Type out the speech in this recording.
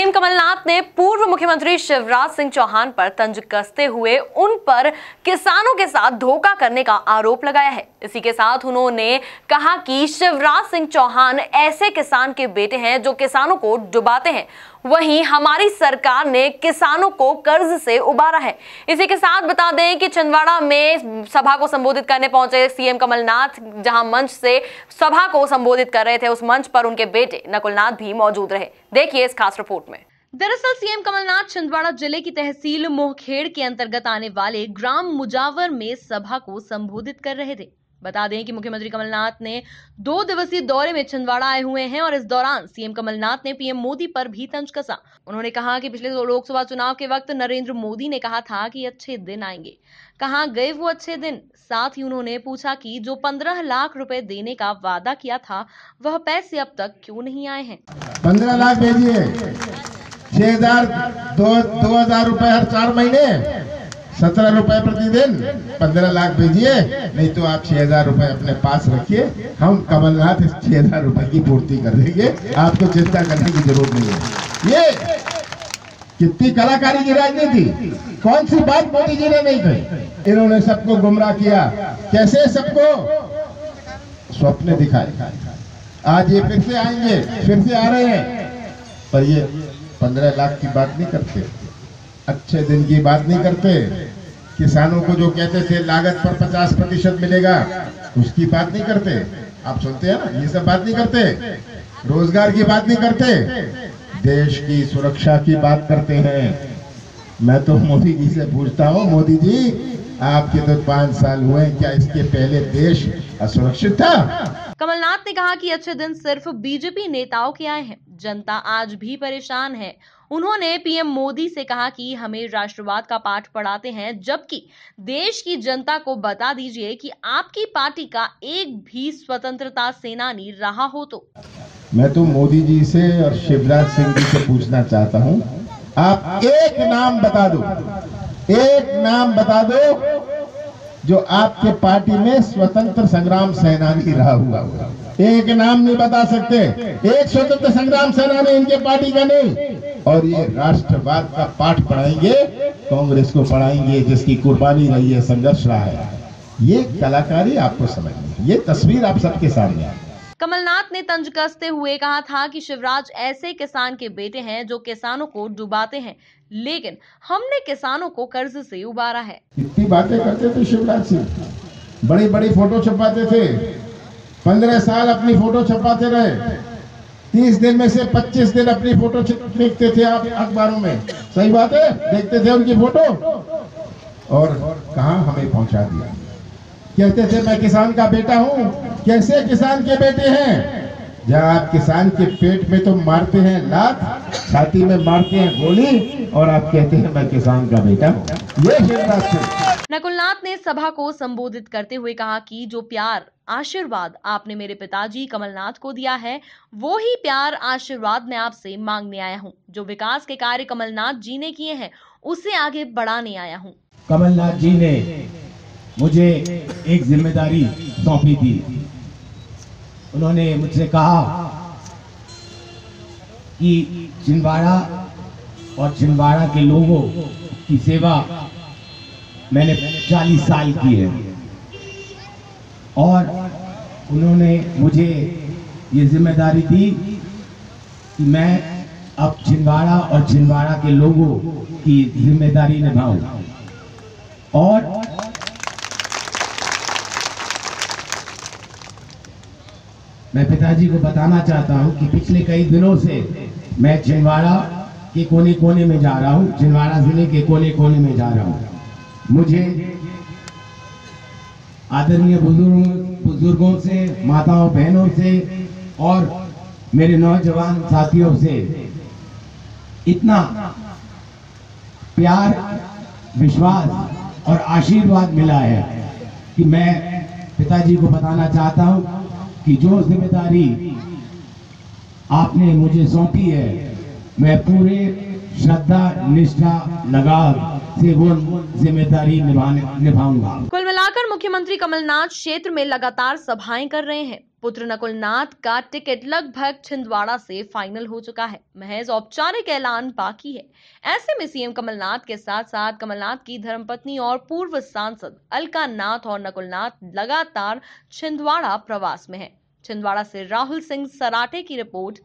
CM Kamal Nath ने पूर्व मुख्यमंत्री शिवराज सिंह चौहान पर तंज कसते हुए उन पर किसानों के साथ धोखा करने का आरोप लगाया है। इसी के साथ उन्होंने कहा कि शिवराज सिंह चौहान ऐसे किसान के बेटे हैं जो किसानों को डुबाते हैं, वहीं हमारी सरकार ने किसानों को कर्ज से उबारा है। इसी के साथ बता दें कि छिंदवाड़ा में सभा को संबोधित करने पहुंचे सीएम कमलनाथ, जहां मंच से सभा को संबोधित कर रहे थे, उस मंच पर उनके बेटे नकुलनाथ भी मौजूद रहे। देखिए इस खास रिपोर्ट में। दरअसल सीएम कमलनाथ छिंदवाड़ा जिले की तहसील मोहखेड़ के अंतर्गत आने वाले ग्राम मुजावर में सभा को संबोधित कर रहे थे। बता दें कि मुख्यमंत्री कमलनाथ ने 2 दिवसीय दौरे में छिंदवाड़ा आए हुए हैं और इस दौरान सीएम कमलनाथ ने पीएम मोदी पर भी तंज कसा। उन्होंने कहा कि पिछले लोकसभा चुनाव के वक्त नरेंद्र मोदी ने कहा था कि अच्छे दिन आएंगे, कहां गए वो अच्छे दिन। साथ ही उन्होंने पूछा कि जो 15 लाख रुपए देने का वादा किया था वह पैसे अब तक क्यों नहीं आए हैं। 15 लाख भेजिए, 2000 रुपए हर 4 महीने, 17 रुपए प्रतिदिन, 15 लाख भेजिए। नहीं तो आप 6000 रुपए अपने पास रखिए, हम कमलनाथ इस 6000 रुपए की पूर्ति कर देंगे, आपको चिंता करने की जरूरत नहीं है। ये कितनी कलाकारी की राजनीति, कौन सी बात मोदी जी ने नहीं कही। इन्होंने सबको गुमराह किया, कैसे सबको स्वप्न दिखाए। आज ये फिर से आएंगे, फिर से आ रहे हैं, पर ये 15 लाख की बात नहीं करते, अच्छे दिन की बात नहीं करते। किसानों को जो कहते थे लागत पर 50% मिलेगा, उसकी बात नहीं करते। आप सुनते हैं ना, ये सब बात नहीं करते। रोजगार की बात नहीं करते, देश की सुरक्षा की बात करते हैं। मैं तो मोदी जी से पूछता हूँ, मोदी जी आपके तो 5 साल हुए, क्या इसके पहले देश असुरक्षित था? कमलनाथ ने कहा कि अच्छे दिन सिर्फ बीजेपी नेताओं के आए हैं, जनता आज भी परेशान है। उन्होंने पीएम मोदी से कहा कि हमें राष्ट्रवाद का पाठ पढ़ाते हैं, जबकि देश की जनता को बता दीजिए कि आपकी पार्टी का एक भी स्वतंत्रता सेनानी रहा हो तो। मैं तो मोदी जी से और शिवराज सिंह जी से पूछना चाहता हूं, आप एक नाम बता दो, एक नाम बता दो जो आपके पार्टी में स्वतंत्र संग्राम सेनानी रहा हुआ। एक नाम नहीं बता सकते, एक स्वतंत्र संग्राम सेनानी इनके पार्टी का नहीं। और ये राष्ट्रवाद का पाठ पढ़ाएंगे, कांग्रेस को पढ़ाएंगे जिसकी कुर्बानी रही है, संघर्ष रहा है। ये कलाकारी आपको समझनी, ये तस्वीर आप सबके सामने है। कमलनाथ ने तंज कसते हुए कहा था कि शिवराज ऐसे किसान के बेटे हैं जो किसानों को डुबाते हैं, लेकिन हमने किसानों को कर्ज से उबारा है। कितनी बातें करते थे शिवराज सिंह, बड़ी बड़ी फोटो छपाते थे, 15 साल अपनी फोटो छपाते रहे, 30 दिन में से 25 दिन अपनी फोटो लिखते थे आप अखबारों में। सही बात है, देखते थे उनकी फोटो, और कहां हमें पहुंचा दिया। कहते थे मैं किसान का बेटा हूं, कैसे किसान के बेटे हैं? जहाँ आप किसान के पेट में तो मारते हैं लात, छाती में मारते हैं गोली, और आप कहते हैं मैं किसान का बेटा हूं। ये शिवराज सिंह। नकुलनाथ ने सभा को संबोधित करते हुए कहा कि जो प्यार आशीर्वाद आपने मेरे पिताजी कमलनाथ को दिया है, वो ही प्यार आशीर्वाद मैं आपसे मांगने आया हूँ। जो विकास के कार्य कमलनाथ जी ने किए हैं, उसे आगे बढ़ाने आया हूँ। कमलनाथ जी ने मुझे एक जिम्मेदारी सौंपी थी। उन्होंने मुझसे कहा कि छिंदवाड़ा और छिंदवाड़ा के लोगों की सेवा मैंने 40 साल की है, और उन्होंने मुझे ये जिम्मेदारी दी कि मैं अब छिंदवाड़ा और छिंदवाड़ा के लोगों की जिम्मेदारी निभाऊं। और मैं पिताजी को बताना चाहता हूं कि पिछले कई दिनों से मैं छिंदवाड़ा के कोने कोने में जा रहा हूं, छिंदवाड़ा जिले के कोने कोने में जा रहा हूं। मुझे आदरणीय बुजुर्गों से, माताओं बहनों से और मेरे नौजवान साथियों से इतना प्यार, विश्वास और आशीर्वाद मिला है कि मैं पिताजी को बताना चाहता हूं कि जो जिम्मेदारी आपने मुझे सौंपी है, मैं पूरे श्रद्धा, निष्ठा, लगाव से वो जिम्मेदारी निभाऊंगा। कुल मिलाकर मुख्यमंत्री कमलनाथ क्षेत्र में लगातार सभाएं कर रहे हैं। पुत्र नकुलनाथ का टिकट लगभग छिंदवाड़ा से फाइनल हो चुका है, महज औपचारिक ऐलान बाकी है। ऐसे में सीएम कमलनाथ के साथ साथ कमलनाथ की धर्मपत्नी और पूर्व सांसद अलका नाथ और नकुलनाथ लगातार छिंदवाड़ा प्रवास में हैं। छिंदवाड़ा से राहुल सिंह सराटे की रिपोर्ट।